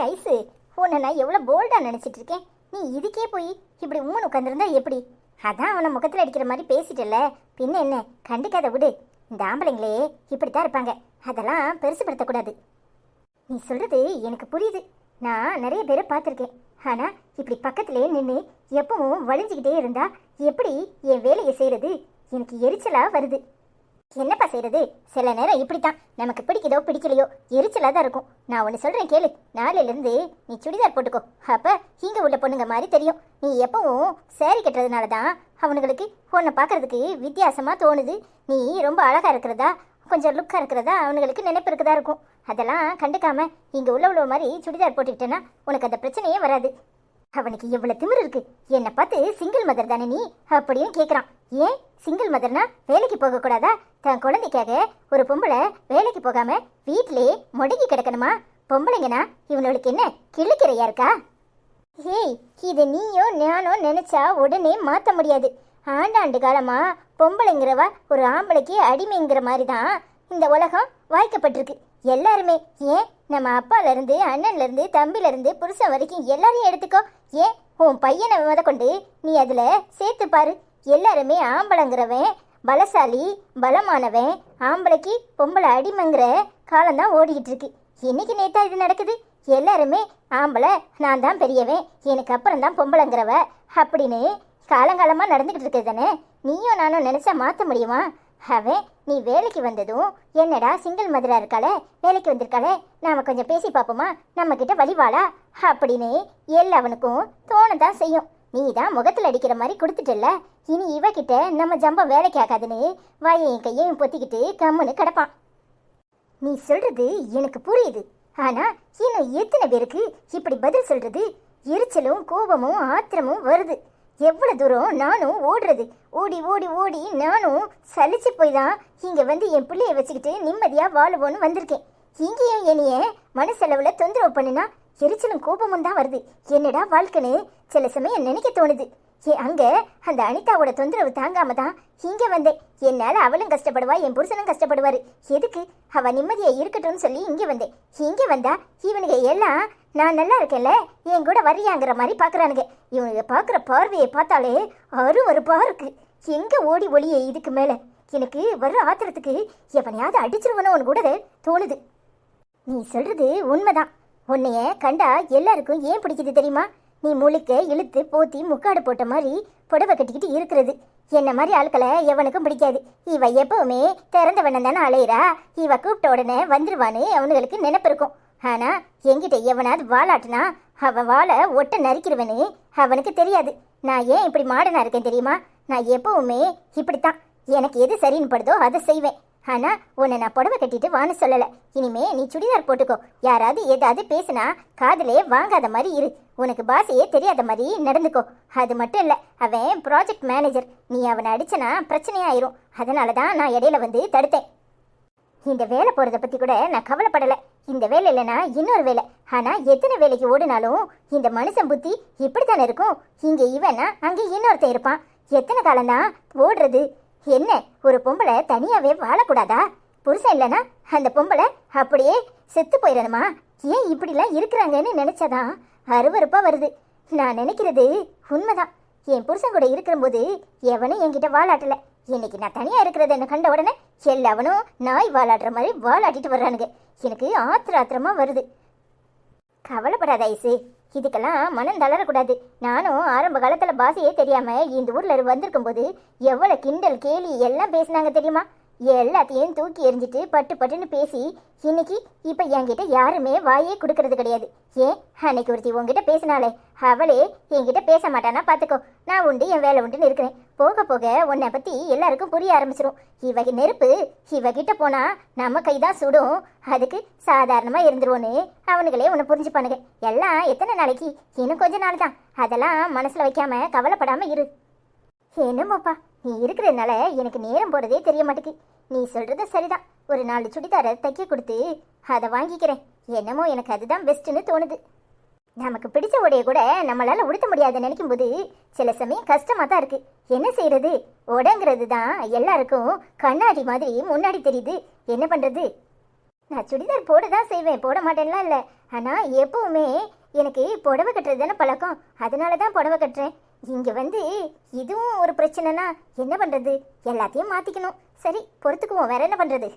Ice, உன்னை நான் எவ்வளோ போல்டாக நினச்சிட்டு இருக்கேன். நீ இதுக்கே போய் இப்படி உம்மன் உட்காந்துருந்தா எப்படி? அதான் அவனை முகத்தில் அடிக்கிற மாதிரி பேசிட்டல, பின்ன என்ன? கண்டுக்காத விடு. இந்த ஆம்பளைங்களே இப்படித்தான் இருப்பாங்க, அதெல்லாம் பெருசுப்படுத்தக்கூடாது. நீ சொல்கிறது எனக்கு புரியுது. நான் நிறைய பேரை பார்த்துருக்கேன். ஆனால் இப்படி பக்கத்துலேயே நின்று எப்பவும் வலிஞ்சிக்கிட்டே இருந்தா எப்படி என் வேலையை செய்கிறது? எனக்கு எரிச்சலாக வருது. என்னப்பா செய்கிறது? சில நேரம் இப்படித்தான், நமக்கு பிடிக்குதோ பிடிக்கலையோ எரிச்சலாக தான் இருக்கும். நான் ஒன்று சொல்கிறேன் கேளு. நாளையிலேருந்து நீ சுடிதார் போட்டுக்கோ. அப்போ இங்கே உள்ள பொண்ணுங்க மாதிரி தெரியும். நீ எப்பவும் சேரீ கட்டுறதுனால தான் அவனுங்களுக்கு உன்னை பார்க்கறதுக்கு வித்தியாசமாக தோணுது. நீ ரொம்ப அழகாக இருக்கிறதா, கொஞ்சம் லுக்காக இருக்கிறதா அவனுங்களுக்கு நினைப்பு இருக்கதா இருக்கும். அதெல்லாம் கண்டுக்காம இங்கே உள்ள மாதிரி சுடிதார் போட்டுக்கிட்டேன்னா உனக்கு அந்த பிரச்சனையே வராது. அவனுக்கு எவ்வளவு திமிரு இருக்கு. என்னை பார்த்து சிங்கிள் மதர் தானே நீ அப்படின்னு கேட்குறான். ஏன் சிங்கிள் மதர்னா வேலைக்கு போகக்கூடாதா? தன் குழந்தைக்காக ஒரு பொம்பளை வேலைக்கு போகாம வீட்டிலே முடங்கி கிடக்கணுமா? பொம்பளைங்கன்னா இவனுக்கு என்ன கிள்ளுக்கிறையா இருக்கா? ஏய், இது நீயோ நானோ நினைச்சா உடனே மாற்ற முடியாது. ஆண்டாண்டு காலமா பொம்பளைங்கிறவ ஒரு ஆம்பளைக்கு அடிமைங்கிற மாதிரி தான் இந்த உலகம் வாய்க்கப்பட்டிருக்கு. எல்லாருமே, ஏன் நம்ம அப்பாலேருந்து அண்ணன்லேருந்து தம்பிலேருந்து புருஷன் வரைக்கும் எல்லாரையும் எடுத்துக்கோ. ஏன் உன் பையனை முத கொண்டு நீ அதில் சேர்த்து பாரு. எல்லாருமே ஆம்பளைங்கிறவன் பலசாலி, பலமானவன், ஆம்பளைக்கு பொம்பளை அடிமைங்கிற காலம்தான் ஓடிக்கிட்டு இருக்கு. இன்னைக்கு நேத்தா இது நடக்குது. எல்லாருமே ஆம்பளை, நான் தான் பெரியவன், எனக்கு அப்புறம் தான் பொம்பளைங்கிறவ அப்படின்னு காலங்காலமாக நடந்துக்கிட்டு இருக்குது தானே. நீயும் நானும் நினச்சா மாற்ற முடியுமா? அவன் நீ வேலைக்கு வந்ததும் என்னடா சிங்கிள் மதராக இருக்காளே, வேலைக்கு வந்திருக்காளே, நாம் கொஞ்சம் பேசி பார்ப்போமா, நம்மக்கிட்ட வழிவாளா அப்படின்னு எல்லாவனுக்கும் தோணதான் செய்யும். நீ தான் முகத்தில் அடிக்கிற மாதிரி கொடுத்துட்டல, இனி இவகிட்ட நம்ம ஜம்பம் வேலைக்கு ஆகாதுன்னு வாயையும் கையையும் பொத்திக்கிட்டு கம்முன்னு கிடப்பான். நீ சொல்றது எனக்கு புரியுது. ஆனால் இன்னும் எத்தனை பேருக்கு இப்படி பதில் சொல்றது? எரிச்சலும் கோபமும் ஆத்திரமும் வருது. எவ்வளோ தூரம் நானும் ஓடுறது, ஓடி ஓடி ஓடி நானும் சலிச்சு போய் தான் இங்கே வந்து என் பிள்ளைய வச்சுக்கிட்டு நிம்மதியாக வாழுவோன்னு வந்திருக்கேன். இங்கேயும் என்னைய மனசளவில் தொந்தரவு பண்ணுனா எரிச்சலும் கோபமும் தான் வருது. என்னடா வாழ்க்கைன்னு சில சமயம் நினைக்க தோணுது. அங்கே அந்த அனிதாவோட தொந்தரவு தாங்காம தான் இங்கே வந்தேன். என்னால் அவளும் கஷ்டப்படுவா, என் புருஷனும் கஷ்டப்படுவார். எதுக்கு? அவள் நிம்மதியாக இருக்கட்டும்னு சொல்லி இங்கே வந்தேன். இங்கே வந்தா இவனுங்க எல்லாம் நான் நல்லா இருக்கேன்ல, என் கூட வரியாங்கிற மாதிரி பார்க்குறானுங்க. இவனுங்க பார்க்குற பார்வையை பார்த்தாலே அருவருப்பாக இருக்கு. எங்கே ஓடி ஒளியே இதுக்கு மேலே? எனக்கு வர்ற ஆத்திரத்துக்கு எவனையாவது அடிச்சிருவனோன்னு கூட தோணுது. நீ சொல்கிறது உண்மைதான். உன்னைய கண்டா எல்லாருக்கும் ஏன் பிடிக்குது தெரியுமா? நீ முழுக்க இழுத்து போத்தி முக்காடு போட்ட மாதிரி புடவை கட்டிக்கிட்டு இருக்கிறது. என்ன மாதிரி ஆட்களை எவனுக்கும் பிடிக்காது. இவ எப்பவுமே திறந்த வண்ணம் தானே அலையிறா, இவ கூப்பிட்ட உடனே வந்துருவான்னு அவனுங்களுக்கு நினைப்பு இருக்கும். ஆனா என்கிட்ட எவனாவது வாலாட்டுனா அவன் வாழை ஒட்ட நறுக்கிடுவேன்னு அவனுக்கு தெரியாது. நான் ஏன் இப்படி மாடனா இருக்கேன் தெரியுமா? நான் எப்பவுமே இப்படித்தான். எனக்கு எது சரின்னு படுதோ அதை செய்வேன். ஆனா உன்னை நான் புடவை கட்டிட்டு வான்னு சொல்லலை. இனிமே நீ சுடிதார் போட்டுக்கோ. யாராவது ஏதாவது பேசினா காதலே வாங்காத மாதிரி இரு. உனக்கு பாசையே தெரியாத மாதிரி நடந்துக்கோ. அது மட்டும் இல்லை, அவன் ப்ராஜெக்ட் மேனேஜர். நீ அவனை அடிச்சனா பிரச்சனையாயிரும். அதனால தான் நான் இடையில வந்து தடுத்தேன். இந்த வேலை போகிறத பற்றி கூட நான் கவலைப்படலை. இந்த வேலை இல்லைனா இன்னொரு வேலை. ஆனால் எத்தனை வேலைக்கு ஓடினாலும் இந்த மனுஷன் புத்தி இப்படித்தானே இருக்கும். இங்கே இவனா அங்கே இன்னொருத்தன் இருப்பான். எத்தனை காலம்தான் ஓடுறது? என்ன, ஒரு பொம்பளை தனியாகவே வாழக்கூடாதா? புருஷன் இல்லைன்னா அந்த பொம்பளை அப்படியே செத்து போயிடணுமா? ஏன் இப்படிலாம் இருக்கிறாங்கன்னு நினச்சாதான் அருவருப்பாக வருது. நான் நினைக்கிறது உண்மைதான். என் புருஷன் கூட இருக்கிறபோது எவனும் என்கிட்ட வாழாட்டலை. இன்னைக்கு நான் தனியாக இருக்கிறத என்ன கண்ட உடனே எல்லாவனும் நாய் வாழாடுற மாதிரி வாழாட்டிட்டு வர்றானுங்க. எனக்கு ஆத்திரமாக வருது. கவலைப்படாத ஐசு, இதுக்கெல்லாம் மனம் தளரக்கூடாது. நானும் ஆரம்ப காலத்தில் பாசையே தெரியாமல் இந்த ஊரில் வந்திருக்கும் போது எவ்வளோ கிண்டல் கேலி எல்லாம் பேசினாங்க தெரியுமா? எல்லாத்தையும் தூக்கி எறிஞ்சிட்டு பட்டு பட்டுன்னு பேசி இன்னைக்கு இப்போ என்கிட்ட யாருமே வாயே கொடுக்கறது கிடையாது. ஏன், அன்னைக்கு ஒருத்தி உங்ககிட்ட பேசினாலே அவளே என்கிட்ட பேச மாட்டானா பார்த்துக்கோ. நான் உண்டு என் வேலை உண்டுன்னு இருக்கிறேன். போக போக உன்னை பற்றி எல்லாருக்கும் புரிய ஆரம்பிச்சிரும். இவகை நெருப்பு இவகிட்ட போனால் நம்ம கைதான் சுடும். அதுக்கு சாதாரணமாக இருந்துருவோன்னு அவனுங்களே உன்னை புரிஞ்சுப்பானுங்க. எல்லாம் எத்தனை நாளைக்கு? இன்னும் கொஞ்ச நாள் தான். அதெல்லாம் மனசில் வைக்காம கவலைப்படாமல் இரு. என்னமோப்பா, நீ இருக்கிறதுனால எனக்கு நேரம் போகிறதே தெரிய மாட்டேங்குது. நீ சொல்கிறது சரிதான். ஒரு 4 சுடிதாரை தைக்க கொடுத்து அதை வாங்கிக்கிறேன். என்னமோ எனக்கு அதுதான் பெஸ்ட்டுன்னு தோணுது. நமக்கு பிடிச்ச உடைய கூட நம்மளால் உடுத்த முடியாத நினைக்கும் போது சில சமயம் கஷ்டமாக தான் இருக்குது. என்ன செய்கிறது? உடங்கிறது தான் எல்லாருக்கும் கண்ணாடி மாதிரி முன்னாடி தெரியுது. என்ன பண்ணுறது? நான் சுடிதார் போட தான் செய்வேன், போட மாட்டேன்லாம் இல்லை. ஆனால் எப்பவுமே எனக்கு புடவை கட்டுறது தானே பழக்கம், அதனால தான் புடவை கட்டுறேன். இங்கே வந்து இதுவும் ஒரு பிரச்சனைனா என்ன பண்ணுறது? எல்லாத்தையும் மாற்றிக்கணும். சரி, பொறுத்துக்குவோம், வேற என்ன பண்ணுறது?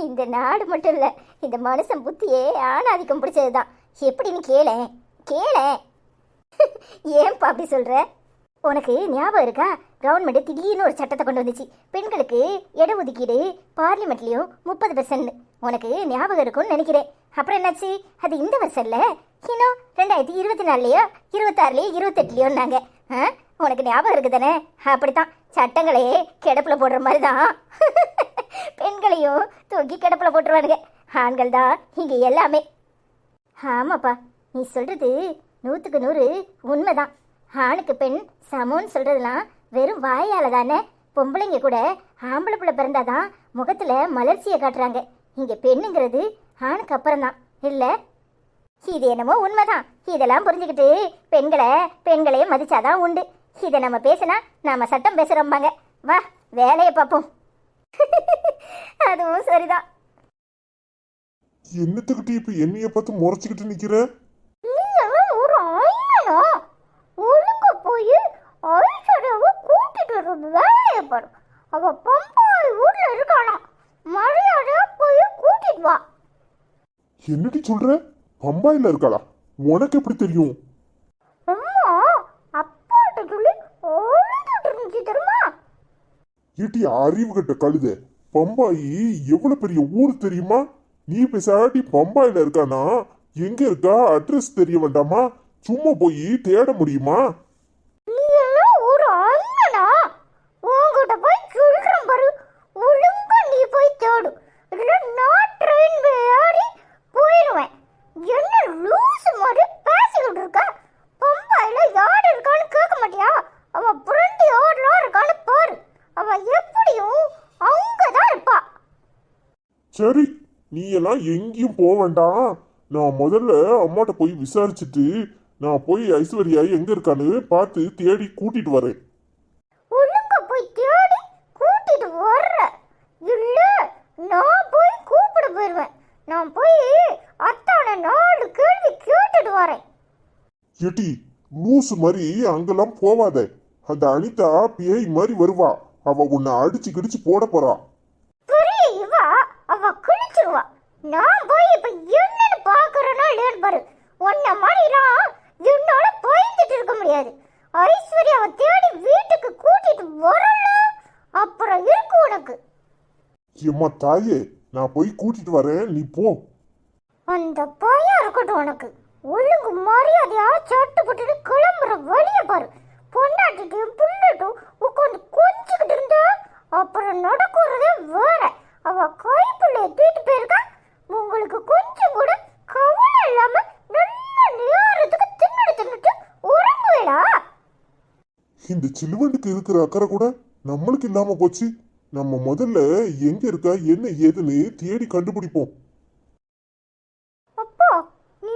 இந்த நாடு மட்டும் இல்லை, இந்த மனுஷன் புத்தியே ஆணாதிக்கம் பிடிச்சது தான். எப்படின்னு கேளேன் கேளேன். ஏன்பா அப்படி சொல்கிற? உனக்கு ஞாபகம் இருக்கா, கவர்மெண்ட் திடீர்னு ஒரு சட்டத்தை கொண்டு வந்துச்சு, பெண்களுக்கு இடஒதுக்கீடு பார்லிமெண்ட்லேயும் 30%. உனக்கு ஞாபகம் இருக்கும்னு நினைக்கிறேன். அப்புறம் என்னாச்சு? அது இந்த வருஷம் இல்லை, இன்னும் 2024லையோ 26லையோ 28லையோன்னாங்க. உனக்கு ஞாபகம் இருக்குது தானே? அப்படித்தான், சட்டங்களையே கிடப்பில் போடுற மாதிரி தான் பெண்களையும் தூக்கி கிடப்பில் போட்டுருவானுங்க. ஆண்கள் தான் இங்கே எல்லாமே. ஆமாப்பா, நீ சொல்கிறது 100க்கு 100 உண்மைதான். ஆணுக்கு பெண் சமம்னு சொல்கிறதுலாம் வெறும் வாயால் தானே. பொம்பளைங்க கூட ஆம்பளை பிள்ளை பிறந்தாதான் முகத்தில் மலர்ச்சியை காட்டுறாங்க. இங்கே பெண்ணுங்கிறது ஆணுக்கு அப்புறம்தான் இல்லை? இது என்னமோ உண்மைதான். இதெல்லாம் புரிஞ்சுக்கிட்டு பெண்களையே மதிச்சாதான் உண்டு. இதை நம்ம பேசினா நாம சட்டம் பேசுகிறோம்பாங்க. வா, வேலையை பார்ப்போம். அதுவும் சரிதான். என்னத்துக்கிட்டு இப்ப என்னைய பார்த்து முறைச்சிக்கிட்டு நிக்கிற? ஒரு ஆயினா ஒழுங்க போய் ஐஸ்வர்யாவை கூட்டிட்டு வர்றது வேலையை பாரு. அவ பம்பாய் ஊர்ல இருக்கானா, மரியாதையா போய் கூட்டிட்டு வா. என்னடி சொல்ற? பம்பாயில இருக்காளா? உனக்கு எப்படி தெரியும்? அம்மா அப்பாட்ட சொல்லி அழுதுட்டு இருந்துச்சு தெரியுமா? ஏட்டி அறிவு கட்ட கழுத, பம்பாயி எவ்வளவு பெரிய ஊர் தெரியுமா? நீ பேசாட்டி பம்பாயில இருக்கானா எங்க இருக்கா அட்ரஸ் தெரிய வேண்டாமா? சும்மா போய் தேட முடியுமா? நீ எல்லாம் ஒரு அண்ணனா? உன்கிட்ட போய் சொல்றேன் பாரு, ஒழுங்கா நீ போய் தேடு, இல்ல நான் ட்ரெயின் ஏறி போயிடுவேன். என்ன லூசு மாதிரி பேசிக்கிட்டு இருக்க? பம்பாயில யார் இருக்கான்னு கேட்க மாட்டியா? அவ புரண்டி யாரெல்லாம் இருக்கான்னு பாரு. அவ எப்படியும் அங்கதான் இருப்பா. சரி, நீ எல்லாம் எங்கேயும் போக வேண்டாம். நான் முதல்ல அம்மாட்ட போய் விசாரிச்சுட்டு நான் போய் ஐஸ்வர்யா எங்க இருக்கான்னு பார்த்து தேடி கூட்டிட்டு வரேன். ஒழுங்கா போய் தேடி கூட்டிட்டு வர்ற, இல்ல நான் போய் கூப்பிட போயிருவேன். நான் போய் அத்தான 4 கேள்வி கேட்டுட்டு வரேன். ஏட்டி லூசு மாதிரி அங்கெல்லாம் போவாத. அந்த அனிதா பேய் மாதிரி வருவா. அவ உன்னை அடிச்சு கிடிச்சு போட போறா. பெரிய இவ, அவ கிழிச்சிருவா. நான் போய் இப்ப என்னன்னு பாக்குறேன்னா இல்லையான்னு பாரு. உன்ன மாதிரிலாம் என்னால பயந்துட்டு இருக்க முடியாது. ஐஸ்வர்யாவை தேடி வீட்டுக்கு கூட்டிட்டு வரல, அப்புறம் இருக்கு உனக்கு. ஏம்மா தாயே, நான் போய் கூட்டிட்டு வரேன், நீ போ. அந்த பயம் இருக்கட்டும் உனக்கு. ஒழுங்கு மரியாதையா சட்டு போட்டுட்டு கிளம்புற வழிய பாரு. பொண்டாட்டிட்டும் புள்ளட்டும் உட்காந்து கொஞ்சிக்கிட்டு இருந்தா அப்புறம் நடக்கிறதே வேற. அவ கைப்பிள்ளைய தூக்கிட்டு போயிருக்கா. உங்களுக்கு கொஞ்சம் கூட கவலை இல்லாம நல்ல நேரத்துக்கு தின்னுட்டு உறங்குவேடா. இந்த சிலுவண்டுக்கு இருக்கிற அக்கறை கூட நம்மளுக்கு இல்லாம போச்சு. நம்ம முதல்ல எங்க இருக்கா என்ன ஏதுன்னு தேடி கண்டுபிடிப்போம். அப்பா, நீ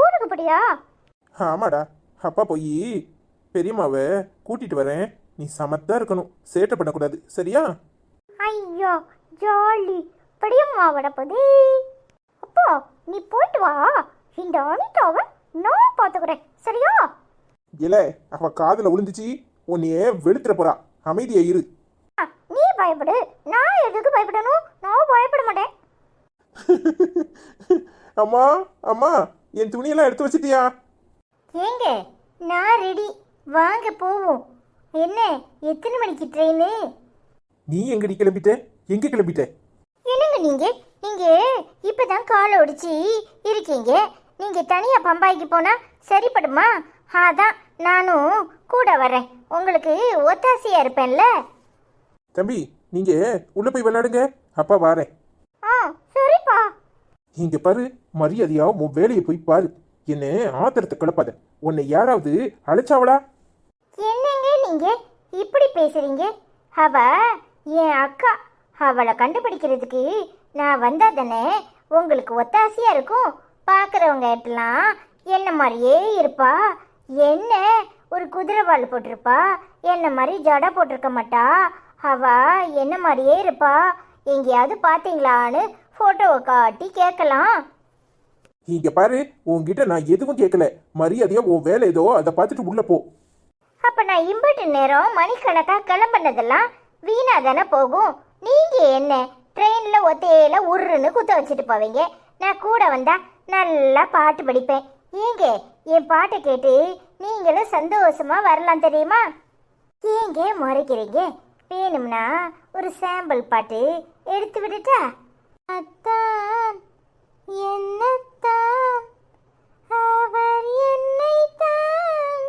ஊருக்கு போடியா? ஆமாடா, அப்பா போய் பெரியம்மாவை கூட்டிட்டு வரேன். நீ சமத்தா இருக்கணும், சேட்டை பண்ணக்கூடாது, சரியா? ஐயோ ஜாலி, பெரியம்மாவோட போதே. அப்பா நீ போயிட்டு வா, இந்த அனிதாவை நான் பார்த்துக்கிறேன், சரியா? இல்ல, அவ காதுல விழுந்துச்சு, உன்னைய வெளுத்துற போறா. அமைதியா இரு. நீ பயப்படு, நான் எதுக்கு பயப்படணும்? நான் பயப்பட மாட்டேன். அம்மா அம்மா, என் துணியெல்லாம் எடுத்து வச்சிட்டியா? ஏங்க நான் ரெடி, வாங்க போவோம். என்ன எத்தனை மணிக்கு ட்ரெயின்? நீ எங்கடி கிளம்பிட்ட? எங்க கிளம்பிட்ட? என்னங்க நீங்க இப்பதான் காலை ஒடிச்சு இருக்கீங்க. நீங்க தனியா பம்பாய்க்கு போனா சரிப்படுமா? அதான் நானும் கூட வரேன், உங்களுக்கு ஒத்தாசையா இருப்பேன்ல. தம்பி, நீங்க உள்ள போய் விளையாடுங்க, அப்பா வாரேன். சரிப்பா. இங்க பாரு, மரியாதையா உன் வேலையை போய் பாரு. என்ன ஆத்திரத்தை கிளப்பாத. உன்னை யாராவது அழைச்சாவளா? என்னங்க நீங்க இப்படி பேசுறீங்க? அவ என் அக்கா. அவளை கண்டுபிடிக்கிறதுக்கு நான் வந்தா தானே உங்களுக்கு ஒத்தாசையா இருக்கும். பார்க்குறவங்க எல்லாம் என்ன மாதிரியே இருப்பா. என்ன ஒரு குதிரை வால் போட்டிருப்பா, என்ன மாதிரி ஜடை போட்டிருக்க மாட்டா. அவ என்ன மாதிரியே இருப்பா. எங்கேயாவது பார்த்தீங்களான்னு ஃபோட்டோவை காட்டி கேட்கலாம். இங்க பாரு, உன்கிட்ட நான் எதுவும் கேட்கல. மரியாதையா உன் வேலை ஏதோ அதை பார்த்துட்டு உள்ள போ. அப்ப நான் இம்பட்டு நேரம் மணிக்கணக்கா கிளம்புனதெல்லாம் வீணா தானே போகும். நீங்க என்ன ட்ரெயின்ல ஒத்தையில உருன்னு குத்த வச்சுட்டு போவீங்க, நான் கூட வந்தா நல்லா பாட்டு படிப்பேன். ஏங்க என் பாட்டை கேட்டு நீங்களும் சந்தோஷமா வரலாம் தெரியுமா? ஏங்க முறைக்கிறீங்க? வேணும்னா ஒரு சாம்பிள் பாட்டு எடுத்து விடுட்டா? அத்தான் என்னத்தான் அவர் என்னைத்தான்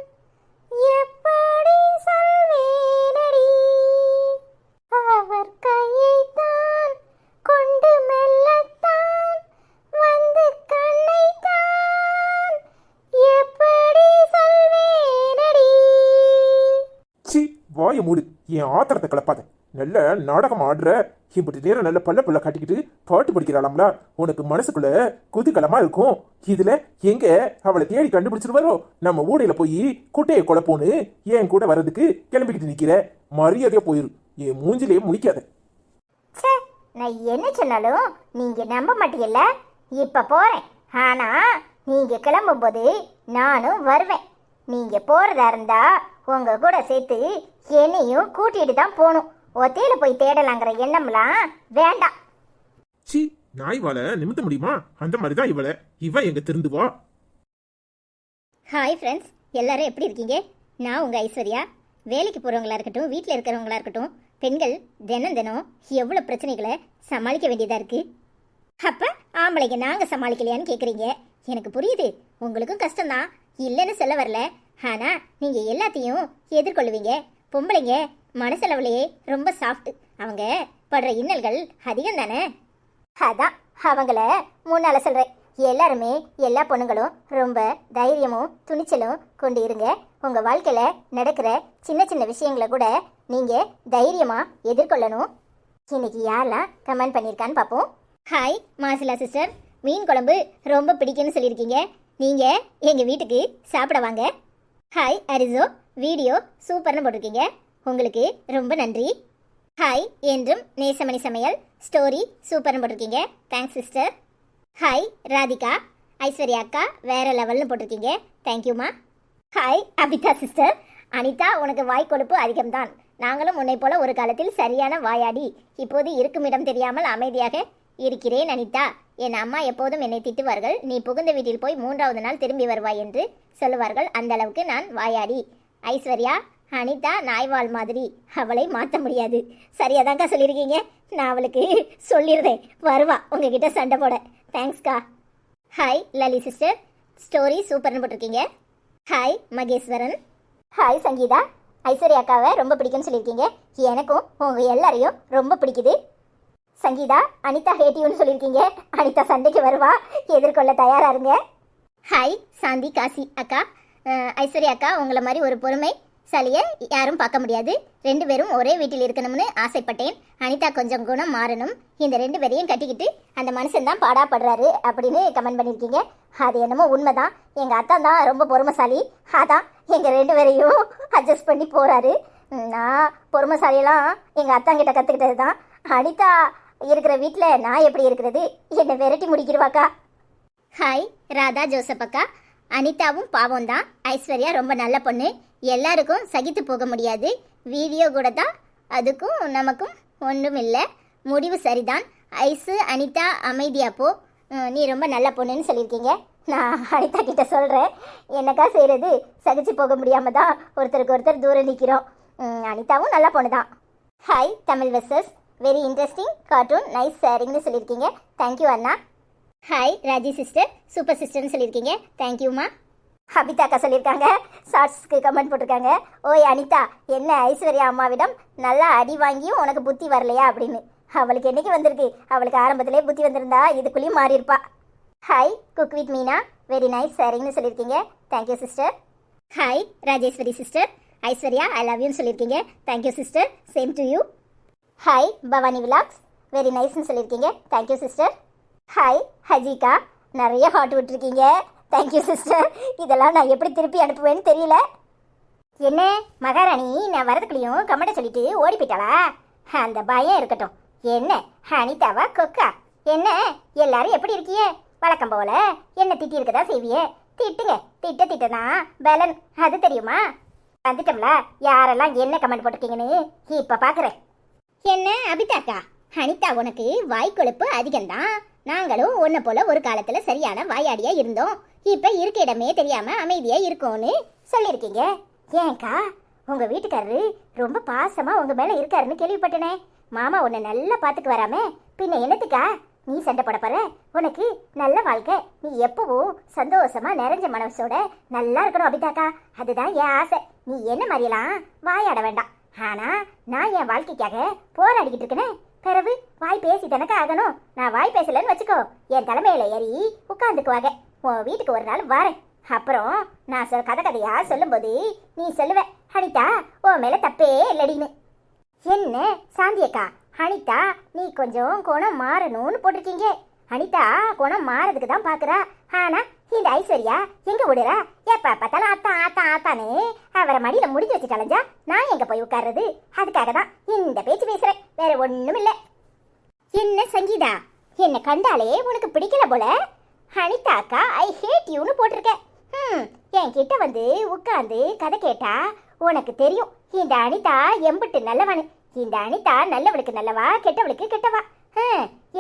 எப்படி சொல்வேனடி, அவர் கையைத்தான் கொண்டு மெல்லத்தான் வந்து கண்ணைத்தான் எப்படி சொல்வேனடி. சி, வாய மூடு. என் ஆத்திரத்தை கிளப்பாத. நல்ல நாடகம் ஆடுற. இப்படி நேரம் நல்ல பல்ல காட்டிக்கிட்டு பாட்டு படிக்கிறாளாம்ல. உனக்கு மனசுக்குள்ள குதூகலமா இருக்கும். இதுல எங்க அவளை தேடி கண்டுபிடிச்சிட்டு வரோம். நம்ம ஊடையில போய் குட்டையை குழப்போன்னு என் கூட வர்றதுக்கு கிளம்பிக்கிட்டு நிக்கிற. மரியாதையா போயிரு. என் மூஞ்சிலேயே முழிக்காத. நான் என்ன சொன்னாலும் நீங்க நம்ப மாட்டீங்கல்ல. இப்ப போறேன், ஆனா நீங்க கிளம்பும் போது நானும் வருவேன். நீங்க போறதா இருந்தா உங்க கூட சேர்த்து என்னையும் கூட்டிட்டு தான் போகணும். ஒத்தையில போய் தேடலாங்கிற எண்ணம்லாம் வேண்டாம். சி, நாய் வாழ நிமித்த முடியுமா? அந்த மாதிரிதான் இவ எங்க திருந்துவா. ஹாய் ஃப்ரெண்ட்ஸ், எல்லாரும் எப்படி இருக்கீங்க? நான் உங்கள் ஐஸ்வர்யா. வேலைக்கு போகிறவங்களா இருக்கட்டும், வீட்டில் இருக்கிறவங்களா இருக்கட்டும், பெண்கள் தினம் தினம் எவ்வளோ பிரச்சனைகளை சமாளிக்க வேண்டியதாக இருக்குது. அப்போ ஆம்பளைங்க நாங்கள் சமாளிக்கலையான்னு கேட்குறீங்க. எனக்கு புரியுது, உங்களுக்கும் கஷ்டம்தான், இல்லைன்னு சொல்ல வரல. ஆனால் நீங்கள் எல்லாத்தையும் எதிர்கொள்ளுவீங்க. பொம்பளைங்க மனசளவுலையே ரொம்ப சாஃப்ட். அவங்க படுற இன்னல்கள் அதிகம் தானே. அதான் அவங்கள முன்னால் சொல்கிறேன். எல்லாருமே, எல்லா பொண்ணுங்களும் ரொம்ப தைரியமும் துணிச்சலும் கொண்டு இருங்க. உங்கள் வாழ்க்கையில் நடக்கிற சின்ன சின்ன விஷயங்களை கூட நீங்கள் தைரியமாக எதிர்கொள்ளணும். இன்னைக்கு யாரெல்லாம் கமெண்ட் பண்ணியிருக்கான்னு பார்ப்போம். ஹாய் மாசிலா சிஸ்டர், மீன் குழம்பு ரொம்ப பிடிக்கும்னு சொல்லியிருக்கீங்க. நீங்கள் எங்கள் வீட்டுக்கு சாப்பிட வாங்க. ஹாய் அரிசோ, வீடியோ சூப்பர்னு போட்டிருக்கீங்க, உங்களுக்கு ரொம்ப நன்றி. ஹாய் என்றும் நேசமணி சமையல், ஸ்டோரி சூப்பர்னு போட்டிருக்கீங்க, thanks sister. Hi Radhika, Aishwarya அக்கா வேற லெவல்னு போட்டிருக்கீங்க, தேங்க்யூமா. ஹாய் அபிதா சிஸ்டர், அனிதா உனக்கு வாய் கொழுப்பு அதிகம்தான். நாங்களும் உன்னை போல ஒரு காலத்தில் சரியான வாயாடி, இப்போது இருக்கும் இடம் தெரியாமல் அமைதியாக இருக்கிறேன் அனிதா. என் அம்மா எப்போதும் என்னை திட்டுவார்கள், நீ புகுந்த வீட்டில் போய் 3வது நாள் திரும்பி வருவாய் என்று சொல்லுவார்கள். அந்த அளவுக்கு நான் வாயாடி. ஐஸ்வர்யா, அனிதா நாய்வால் மாதிரி, அவளை மாற்ற முடியாது. சரியாதாங்க்கா சொல்லியிருக்கீங்க, நான் அவளுக்கு சொல்லிடுறேன், வருவா உங்ககிட்ட சண்டை போட. தேங்க்ஸ்க்கா. ஹாய் லலி சிஸ்டர், ஸ்டோரி சூப்பர்னு போட்டிருக்கீங்க. ஹாய் மகேஸ்வரன். ஹாய் சங்கீதா, ஐஸ்வர்யா அக்காவை ரொம்ப பிடிக்கும்னு சொல்லியிருக்கீங்க, எனக்கும் உங்கள் எல்லாரையும் ரொம்ப பிடிக்குது. சங்கீதா, அனிதா ஹேட்டியூன்னு சொல்லியிருக்கீங்க, அனிதா சண்டைக்கு வருவா, எதிர்கொள்ள தயாரா இருங்க. ஹாய் சாந்தி காசி அக்கா, ஐஸ்வர்யா அக்கா உங்களை மாதிரி ஒரு பொறுமை சலியை யாரும் பார்க்க முடியாது. 2 பேரும் ஒரே வீட்டில் இருக்கணும்னு ஆசைப்பட்டேன். அனிதா கொஞ்சம் குணம் மாறணும், இந்த 2 பேரையும் கட்டிக்கிட்டு அந்த மனுஷன் தான் பாடாப்படுறாரு அப்படின்னு கமெண்ட் பண்ணியிருக்கீங்க. அது என்னமோ உண்மைதான், எங்கள் அத்தா தான் ரொம்ப பொறுமைசாலி, அதான் எங்கள் 2 பேரையும் அட்ஜஸ்ட் பண்ணி போகிறாரு. நான் பொறுமைசாலியெல்லாம் எங்கள் அத்தாங்கிட்ட கற்றுக்கிட்டது தான். அனிதா இருக்கிற வீட்டில் நான் எப்படி இருக்கிறது, என்னை விரட்டி முடிக்கிடுவாக்கா. ஹாய் ராதா ஜோசப் அக்கா, அனிதாவும் பாவம் தான், ஐஸ்வர்யா ரொம்ப நல்ல பொண்ணு, எல்லாருக்கும் சகித்து போக முடியாது. வீடியோ கூட தான், அதுக்கும் நமக்கும் ஒன்றும் இல்லை, முடிவு சரிதான். ஐஸு அனிதா அமைதியா போ, நீ ரொம்ப நல்ல பொண்ணுன்னு சொல்லியிருக்கீங்க. நான் அனிதா கிட்ட சொல்கிறேன், என்னக்கா செய்கிறது, சகிச்சு போக முடியாமல் தான் ஒருத்தருக்கு ஒருத்தர் தூரம் நிற்கிறோம். அனிதாவும் நல்ல பொண்ணு தான். Hi Tamil verses, very interesting cartoon, nice ஷேரிங்னு சொல்லியிருக்கீங்க, தேங்க்யூ அண்ணா. ஹாய் ராஜி சிஸ்டர், சூப்பர் சிஸ்டர்னு சொல்லியிருக்கீங்க, தேங்க்யூம்மா. அபிதா அக்கா சொல்லியிருக்காங்க, ஷார்ட்ஸ்க்கு கமெண்ட் போட்டிருக்காங்க, ஓய் அனிதா, என்ன ஐஸ்வர்யா அம்மாவிடம் நல்லா அடி வாங்கியும் உனக்கு புத்தி வரலையா அப்படின்னு. அவளுக்கு என்னைக்கு வந்திருக்கு, அவளுக்கு ஆரம்பத்திலே புத்தி வந்திருந்தா இதுக்குள்ளேயும் மாறி இருப்பா. Hi cook with Meena, very nice ஷேரிங்னு சொல்லியிருக்கீங்க, thank you sister. Hi Rajeswari sister, Aishwarya I love யூன்னு சொல்லியிருக்கீங்க, thank you sister, same to you. Hi Bhavani vlogs, very நைஸ்ன்னு சொல்லியிருக்கீங்க, தேங்க்யூ சிஸ்டர். ஹாய் ஹஜிகா, நிறைய ஹாட் விட்டுருக்கீங்க, தேங்க்யூ சிஸ்டர். இதெல்லாம் நான் எப்படி திருப்பி அனுப்புவேன்னு தெரியல. என்ன மகாராணி, நான் வரதுக்குள்ளேயும் கமெண்ட்டை சொல்லிட்டு ஓடி போயிட்டாளா? அந்த பயம் இருக்கட்டும். என்ன அனிதாவா கொக்கா, என்ன எல்லாரும் எப்படி இருக்கீங்க? வழக்கம் போல என்ன திட்டி இருக்கதா செய்வியே. திட்டுங்க, திட்டனா பலன் அது தெரியுமா? வந்துட்டோம்ல, யாரெல்லாம் என்ன கமெண்ட் போட்டிருக்கீங்கன்னு இப்ப பாக்குறேன். என்ன அபிதாக்கா, அனிதா உனக்கு வாய்க்கொழுப்பு அதிகம்தான். நாங்களும் உன்னை போல ஒரு காலத்துல சரியான வாயாடியா இருந்தோம். இப்ப இருக்க இடமே தெரியாம அமைதியா இருக்கோம்னு சொல்லியிருக்கீங்க. ஏன்க்கா, உங்க வீட்டுக்காரரு ரொம்ப பாசமா உங்க மேல இருக்காருன்னு கேள்விப்பட்டனே. மாமா உன்னை நல்லா பாத்துக்கு வராம பின்ன என்னத்துக்கா நீ சண்டை போட போற? உனக்கு நல்ல வாழ்க்கை, நீ எப்பவும் சந்தோஷமா நிறைஞ்ச மனசோட நல்லா இருக்கணும் அபிதாக்கா. அதுதான் என் ஆசை. நீ என்ன மாதிரியெல்லாம் வாயாட வேண்டாம். ஆனா நான் என் வாழ்க்கைக்காக போராடிக்கிட்டு இருக்கேனே. பிறகு வாய் பேசி தானக்கா ஆகணும். நான் வாய் பேசலன்னு வச்சுக்கோ, என் தலைமையில ஏறி உட்காந்துக்குவாங்க. உன் வீட்டுக்கு ஒரு நாள் வரேன். அப்புறம் நான் கதையா சொல்லும்போது நீ சொல்லுவ, அனிதா உன் மேல தப்பே இல்லடின்னு. என்ன சாந்தியக்கா, அனிதா நீ கொஞ்சம் குணம் மாறணும்னு போட்டிருக்கீங்க. அனிதா குணம் மாறதுக்கு தான் பாக்குறா. ஆனா இந்த ஐஸ்வர்யா எங்க விடுறா? எப்ப பார்த்தாலும் ஆத்தா ஆத்தா ஆத்தான்னு அவரை மடியில முடிஞ்சு வச்சு கலைஞ்சா நான் எங்க போய் உட்கார்றது? அதுக்காக தான் இந்த பேச்சு பேசுறேன், வேற ஒண்ணும் இல்ல. என்ன சங்கீதா, என்ன கண்டாலே உனக்கு பிடிக்கல போல. அனிதா அக்கா ஐ ஹேட் யூன்னு போட்டிருக்க. என் கிட்ட வந்து உட்கார்ந்து கதை கேட்டா உனக்கு தெரியும் இந்த அனிதா எம்பிட்டு நல்லவனு. இந்த அனிதா நல்லவளுக்கு நல்லவா, கெட்டவளுக்கு கெட்டவா.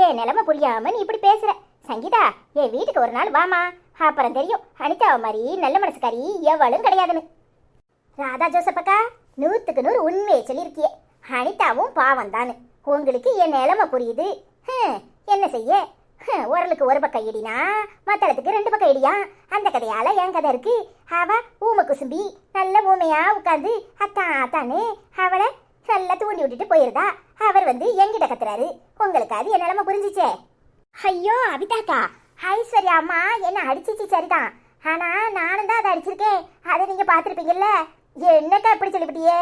ஏன் நிலைமை புரியாம நீ இப்படி பேசுற. சங்கீதா, என் வீட்டுக்கு ஒரு நாள் வாமா, அப்புறம் தெரியும் அனிதாவை மாதிரி நல்ல மனசுக்காரி எவ்வளவும் கிடையாதுன்னு. ராதா ஜோசப்பக்கா 100க்கு 100 உண்மையை சொல்லியிருக்கியே. அனிதாவும் பாவம் தானு. உங்களுக்கு என் நிலைமை புரியுது. என்ன செய்ய, உரலுக்கு ஒரு பக்கம் இடினா மத்தளத்துக்கு 2 பக்கம் இடியா. அந்த கதையால என் கதை இருக்கு. அவ ஊமை குசும்பி நல்ல ஊமையா உட்காந்து அத்தா அத்தான்னு அவளை நல்லா தூண்டி விட்டுட்டு போயிருந்தா. அவர் வந்து எங்கிட்ட கத்துறாரு. உங்களுக்கு அது என் நிலைமை புரிஞ்சிச்சே. ஐயோ அபிதாக்கா, ஐஸ்வர்யா அம்மா என்ன அடிச்சிச்சு சரிதான். ஆனா நானும் தான் அதை அடிச்சிருக்கேன். அதை நீங்க பாத்திருப்பீங்கல்ல. என்னக்கா இப்படி சொல்லிவிட்டியே?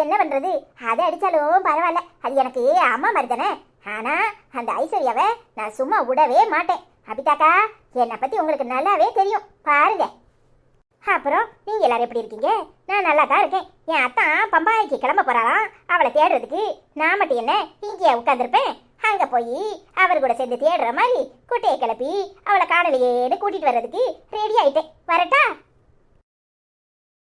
என்ன பண்றது, அதை அடிச்சாலும் பரவாயில்ல, அது எனக்கு அம்மா மாதிரி தானே. ஆனா அந்த ஐஸ்வர்யாவை நான் சும்மா விடவே மாட்டேன். அபிதாக்கா, என்னை பத்தி உங்களுக்கு நல்லாவே தெரியும், பாருங்க. அப்புறம் நீங்க எல்லாரும் எப்படி இருக்கீங்க? நான் நல்லா தான் இருக்கேன். என் அத்தான் பம்பாய்க்கு கிளம்ப போறாராம். அவளை தேடுறதுக்கு நான் மட்டும் என்ன இங்கே உட்காந்துருப்பேன்? அங்க போய் அவர் கூட சேர்ந்து தேடுற மாதிரி குட்டையை கிளப்பி அவளை காணலையேன்னு கூட்டிட்டு வர்றதுக்கு ரெடி ஆயிட்டேன். வரட்டா?